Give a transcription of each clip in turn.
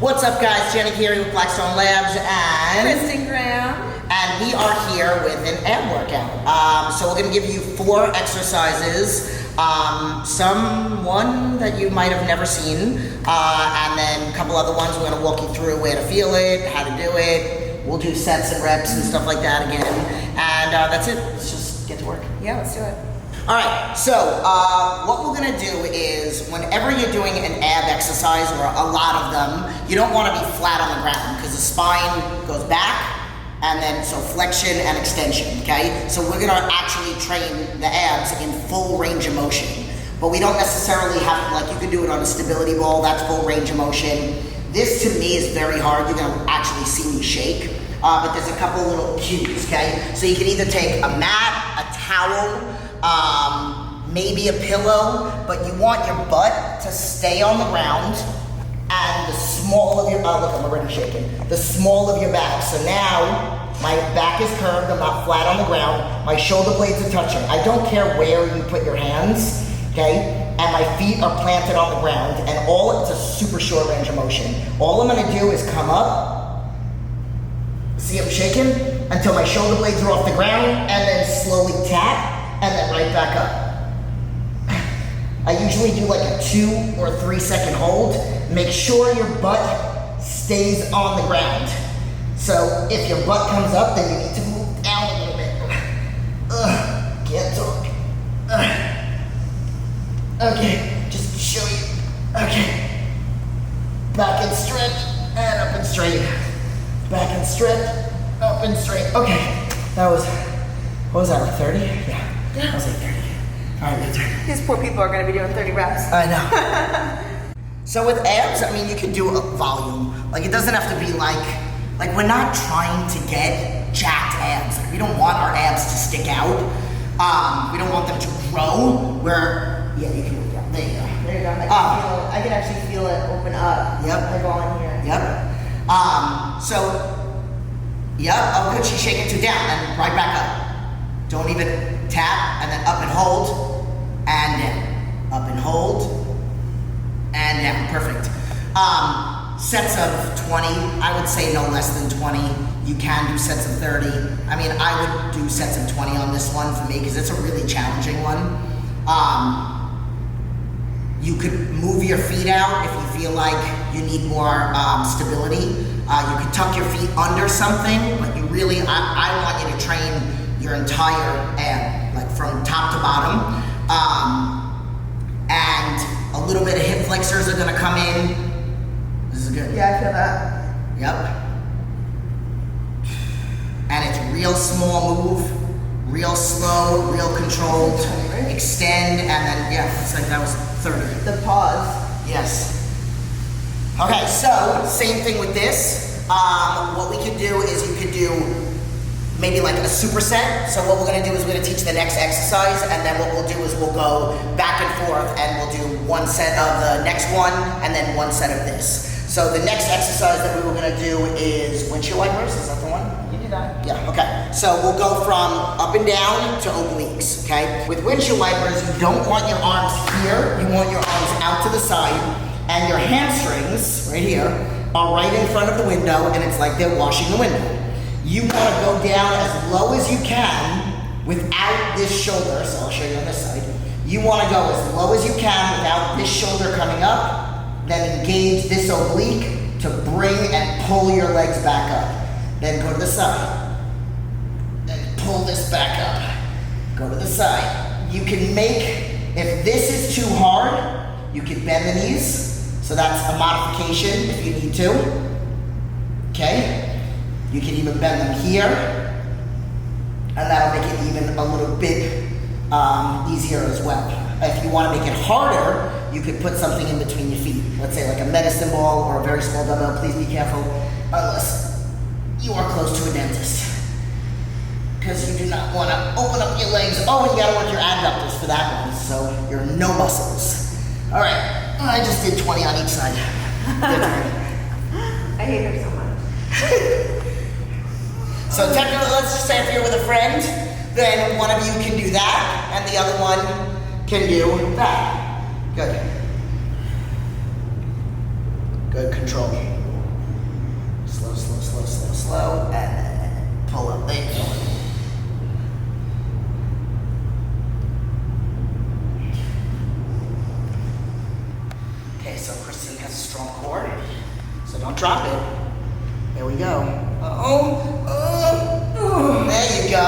What's up, guys? Jenn Aguirre with Blackstone Labs and Kristen Graham. And we are here with an ab workout. So we're going to give you 4 exercises. One that you might have never seen, and then a couple other ones. We're going to walk you through where to feel it, how to do it. We'll do sets and reps and stuff like that again. And that's it. Let's just get to work. Yeah, let's do it. All right, so what we're gonna do is whenever you're doing an ab exercise, or a lot of them, you don't wanna be flat on the ground because the spine goes back, and then so flexion and extension, okay? So we're gonna actually train the abs in full range of motion. But we don't necessarily have to, like you can do it on a stability ball, that's full range of motion. This to me is very hard, you're gonna actually see me shake. But there's a couple little cues, okay? So you can either take a mat, a towel, maybe a pillow, but you want your butt to stay on the ground and the small of your, oh look, I'm already shaking, the small of your back. So now, my back is curved, I'm not flat on the ground, my shoulder blades are touching. I don't care where you put your hands, okay? And my feet are planted on the ground, and it's a super short range of motion. All I'm gonna do is come up, see I'm shaking, until my shoulder blades are off the ground, and then slowly tap, and then right back up. I usually do like a 2 or 3 second hold. Make sure your butt stays on the ground. So if your butt comes up, then you need to move down a little bit. Can't talk. Okay, just to show you. Okay. Back and stretch, and up and straight. Back and stretch, up and straight. Okay, that was, what was that, like 30? Yeah. I was like 30. All right, my turn. These poor people are going to be doing 30 reps. I know. So with abs, I mean, you can do a volume. Like, it doesn't have to be like we're not trying to get jacked abs. Like, we don't want our abs to stick out. We don't want them to grow. Yeah, you can move down. There you go. There you go. I can actually feel it open up. Yep. Like on here. Yep. Oh good, she's shaking 2 down, and right back up. Don't even tap, and then up and hold, and down. Up and hold, and down. Perfect. Sets of 20, I would say no less than 20. You can do sets of 30. I mean, I would do sets of 20 on this one for me, because it's a really challenging one. You could move your feet out if you feel like you need more stability. You could tuck your feet under something, but you really, I want you to train your entire ab, like from top to bottom. And a little bit of hip flexors are gonna come in. This is good. Yeah, I feel that. Yep. And it's real small move, real slow, real controlled. Extend, and then, yeah, it's like that was 30. The pause. Yes. Okay, so, same thing with this. What we could do is you could do maybe like a superset. So what we're gonna do is we're gonna teach the next exercise, and then what we'll do is we'll go back and forth, and we'll do 1 set of the next one, and then 1 set of this. So the next exercise that we were gonna do is windshield wipers, is that the one? You do that. Yeah, okay. So we'll go from up and down to obliques, okay? With windshield wipers, you don't want your arms here, you want your arms out to the side, and your hamstrings, right here, are right in front of the window, and it's like they're washing the window. You want to go down as low as you can without this shoulder, so I'll show you on this side. You want to go as low as you can without this shoulder coming up, then engage this oblique to bring and pull your legs back up. Then go to the side, then pull this back up. Go to the side. You can make, if this is too hard, you can bend the knees, so that's a modification if you need to, okay? You can even bend them here, and that'll make it even a little bit easier as well. If you want to make it harder, you could put something in between your feet. Let's say like a medicine ball or a very small dumbbell. Please be careful, unless you are close to a dentist, because you do not want to open up your legs. Oh, and you got to work your adductors for that one, so you're no muscles. All right, I just did 20 on each side. I hate her so much. So technically, let's just say if you're with a friend, then one of you can do that, and the other one can do that. Good. Good control. Slow, slow, slow, slow, slow, and then pull up. There you go. Okay, so Kristen has a strong core, so don't drop it. There we go. There you go.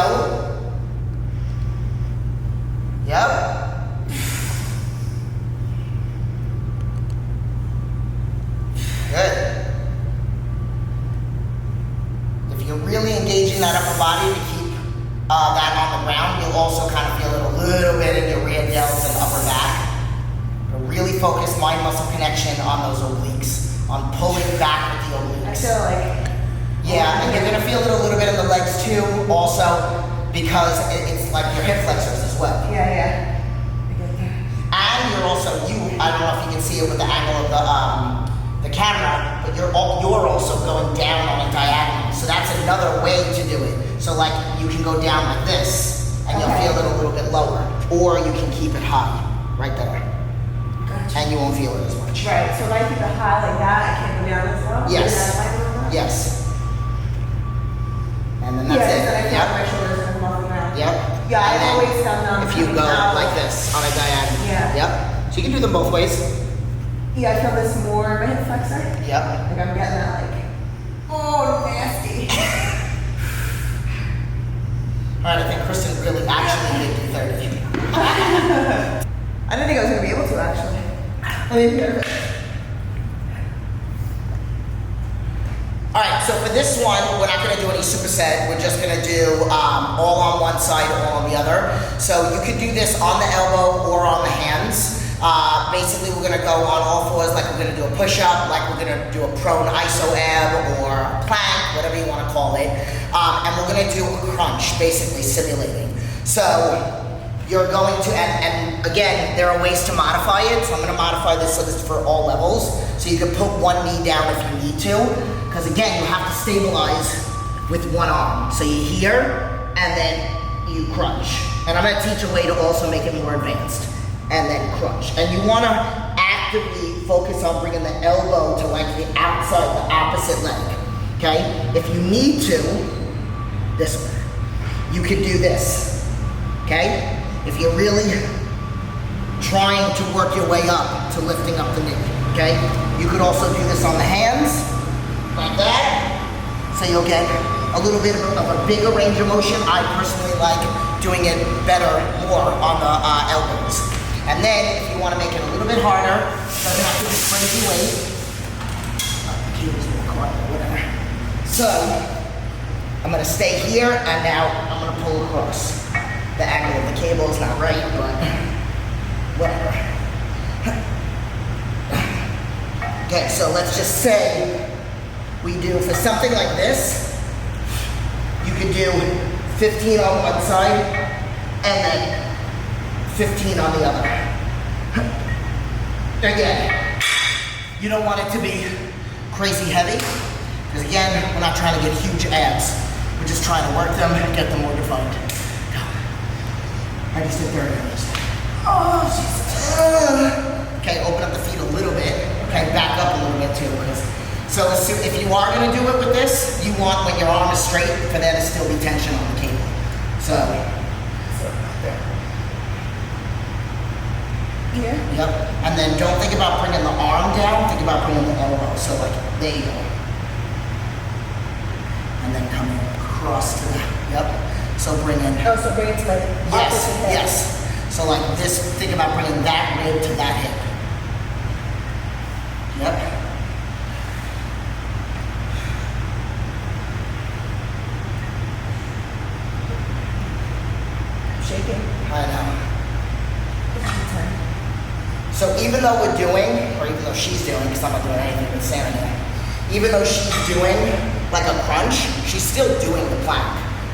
Yep. Good. If you're really engaging that upper body to keep that on the ground, you'll also kind of feel it a little bit in your rear delts and upper back. But really focus mind muscle connection on those obliques, on pulling back with the obliques. I feel like. Yeah, and you're gonna feel it a little bit in the legs too, also, because it's like your hip flexors as well. Yeah, yeah. I get that. And you're also, I don't know if you can see it with the angle of the camera, but you're also going down on a diagonal. So that's another way to do it. So like you can go down like this, and you'll feel it a little bit lower. Or you can keep it high, right there. Gotcha. And you won't feel it as much. Right, so if I keep it high like that, I can't go down as low? Yes. Yes. And then that's it. Yeah, then I feel my shoulders and come off the ground. Yep. Yeah, And I've then always done them. if you go like this on a diagonal. Yeah. Yep. So you can do them both ways. Yeah, I feel this more in my hip flexor. Yep. Like I'm getting that like, oh, nasty. Alright, I think Kristen really actually did do 30. I didn't think I was going to be able to actually. I didn't hear it. Alright, so for this one, we're not going to do any superset. We're just going to do all on one side, all on the other. So you could do this on the elbow or on the hands. Basically, we're going to go on all fours like we're going to do a push-up, like we're going to do a prone iso ab or a plank, whatever you want to call it. And we're going to do a crunch, basically simulating. So you're going to, and again, there are ways to modify it. So I'm going to modify this so this is for all levels. So you can put one knee down if you need to. Because again, you have to stabilize with one arm. So you here, and then you crunch. And I'm going to teach a way to also make it more advanced. And then crunch. And you want to actively focus on bringing the elbow to like the outside, the opposite leg. Okay? If you need to, this way. You could do this. Okay? If you're really trying to work your way up to lifting up the knee. Okay? You could also do this on the hands, like that. So you'll get a little bit of a bigger range of motion. I personally like doing it better, more on the elbows. And then, if you want to make it a little bit harder, doesn't have to be crazy weight. The cable's more caught, whatever. So, I'm going to stay here, and now I'm going to pull across. The angle of the cable is not right, but whatever. Okay, so let's just say we do, for something like this, you could do 15 on one side, and then 15 on the other. Again, you don't want it to be crazy heavy, because again, we're not trying to get huge abs. We're just trying to work them and get them more defined. Go. I just did 30 on this. Oh, Jesus. Okay, open up the feet a little bit. Okay, back up a little bit too. So if you are going to do it with this, you want, when your arm is straight, for there to still be tension on the cable. So there. Here? Yep. And then don't think about bringing the arm down, think about bringing the elbow. So like, there you go. And then coming across to the, yep. So bring in. Oh, so bring it to like opposite head. Yes. So like this, think about bringing that rib to that hip. Yep. Shaking. I know. So even though we're doing, or even though she's doing, because I'm not doing anything with Santa here, even though she's doing like a crunch, she's still doing the plank.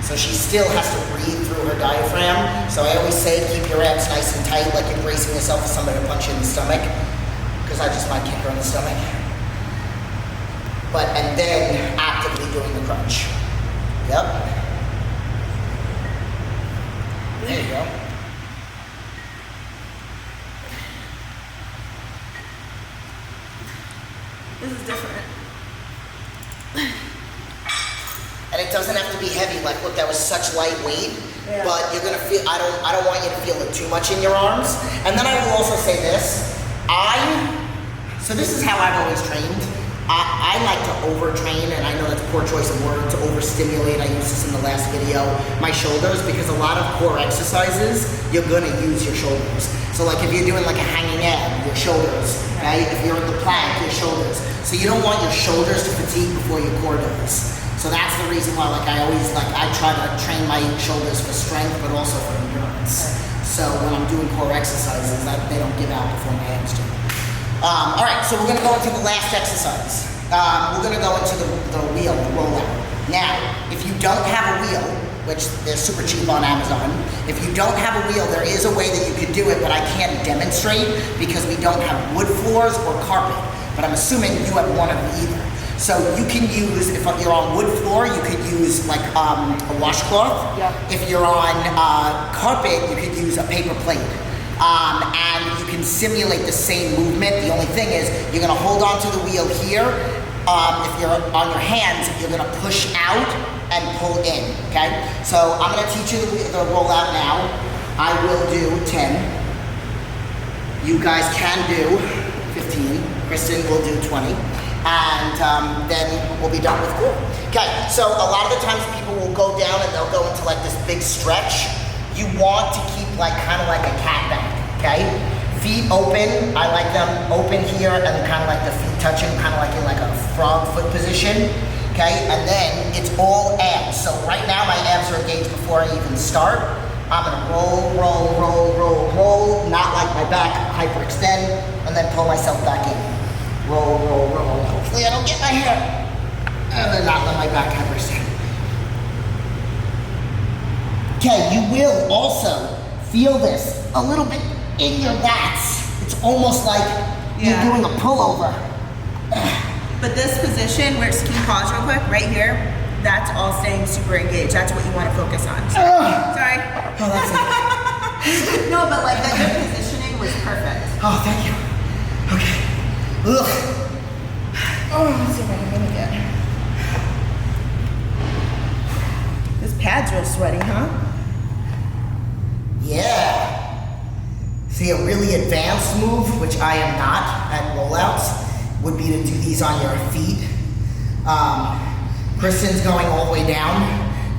So she still has to breathe through her diaphragm. So I always say keep your abs nice and tight, like you're bracing yourself for somebody to punch you in the stomach, because I just might kick her in the stomach. But, and then actively doing the crunch. Yep. There you go. This is different. it doesn't have to be heavy. Like, look, that was such light weight, Yeah. but you're gonna feel, I don't want you to feel it too much in your arms. And then I will also say this, so this is how I've always trained. I like to overtrain, and I know that's a poor choice of word, to overstimulate. I used this in the last video, my shoulders, because a lot of core exercises, you're gonna use your shoulders. So like if you're doing like a hanging ab, your shoulders, okay? If you're in the plank, your shoulders. So you don't want your shoulders to fatigue before your core does. So that's the reason why I try to train my shoulders for strength, but also for endurance. So when I'm doing core exercises, they don't give out before my abs do. All right, so we're gonna go into the last exercise. We're gonna go into the wheel, the rollout. Now, if you don't have a wheel, which they're super cheap on Amazon, if you don't have a wheel, there is a way that you could do it, but I can't demonstrate because we don't have wood floors or carpet. But I'm assuming you have one of either. So you can use, if you're on wood floor, you could use like a washcloth. Yeah. If you're on carpet, you could use a paper plate. And you can simulate the same movement. The only thing is, you're gonna hold onto the wheel here. If you're on your hands, you're gonna push out and pull in, okay? So I'm gonna teach you the rollout now. I will do 10. You guys can do 15. Kristen will do 20. And then we'll be done with cool. Okay, so a lot of the times people will go down and they'll go into like this big stretch. You want to keep like kind of like a cat back, okay? Feet open, I like them open here and kind of like the feet touching, kind of like in like a frog foot position, okay? And then it's all abs. So right now my abs are engaged before I even start. I'm gonna roll, roll, roll, roll, roll, not like my back hyperextend, and then pull myself back in. Roll, roll, roll. Hopefully I don't get my hair. And then not let my back hyperextend. Okay, you will also feel this a little bit in your lats. It's almost like you're doing a pullover. But this position, where can you pause real quick? Right here, that's all staying super engaged. That's what you want to focus on. Sorry. Oh, that's it. No, but like that your positioning was perfect. Oh, thank you. Okay. Ugh. Oh, let's see if I can mimic it. This pad's real sweaty, huh? Yeah. See, a really advanced move, which I am not at rollouts, would be to do these on your feet. Kristen's going all the way down,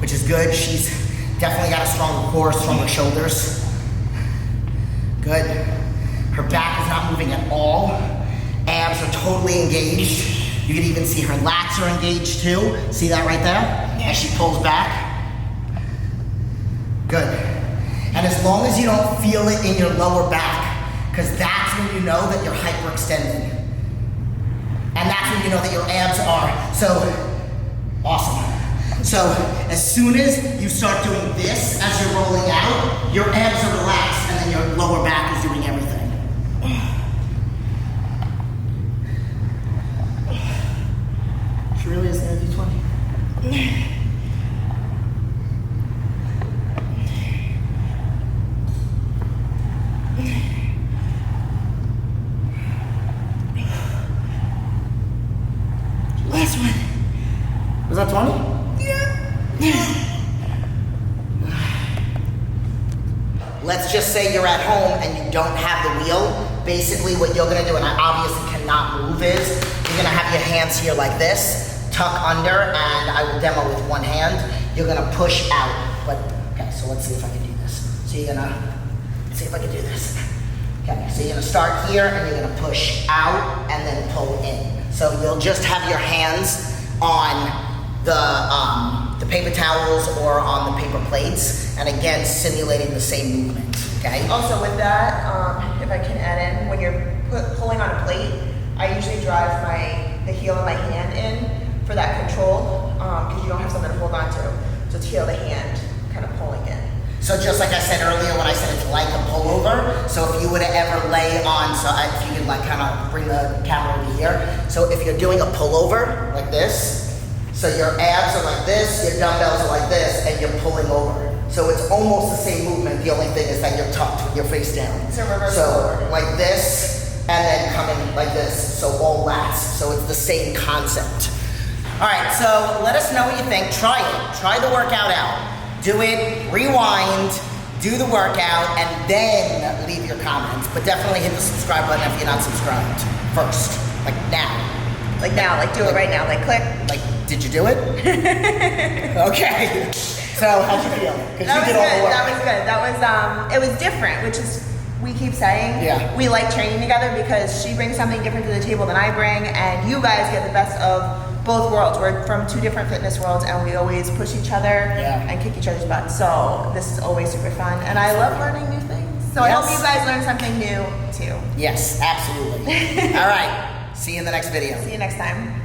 which is good. She's definitely got a stronger core, stronger shoulders. Good. Her back is not moving at all. Abs are totally engaged. You can even see her lats are engaged too. See that right there? As she pulls back. Good. And as long as you don't feel it in your lower back, because that's when you know that you're hyperextending. And that's when you know that your abs are. So, awesome. So, as soon as you start doing this as you're rolling out, your abs are relaxed and then your lower back is doing everything. She really is gonna do 20. Last one. Was that 20? Yeah. Let's just say you're at home and you don't have the wheel. Basically what you're gonna do, and I obviously cannot move, is you're gonna have your hands here like this, tuck under, and I will demo with one hand. You're gonna push out. But okay, so let's see if I can do this. So you're gonna, let's see if I can do this. Okay, so you're gonna start here and you're gonna push out and then pull in. So you'll just have your hands on the paper towels or on the paper plates, and again, simulating the same movement, okay? Also with that, if I can add in, when you're pulling on a plate, I usually drive the heel of my hand in for that control, because you don't have something to hold on to. So it's heel of the hand kind of pulling in. So just like I said earlier when I said it's like a pullover, so if you were to ever lay on, so if you could like kind of bring the camera over here. So if you're doing a pullover like this, so your abs are like this, your dumbbells are like this, and you're pulling over. So it's almost the same movement, the only thing is that you're tucked with your face down. It's a reverse So pullover. like this, and then coming like this, so all lats. So it's the same concept. All right, so let us know what you think. Try it. Try the workout out. Do it, rewind, do the workout, and then leave your comments. But definitely hit the subscribe button if you're not subscribed first. Like now. Like now, like do it right now, like click. Like, did you do it? Okay. So how'd you feel? Because you did all the work. That was good. That was it was different, which is we keep saying. Yeah. We like training together because she brings something different to the table than I bring, and you guys get the best of both worlds. We're from two different fitness worlds, and we always push each other and kick each other's butt. So this is always super fun, and I love learning new things. So I hope you guys learn something new too. Yes, absolutely. All right. See you in the next video. See you next time.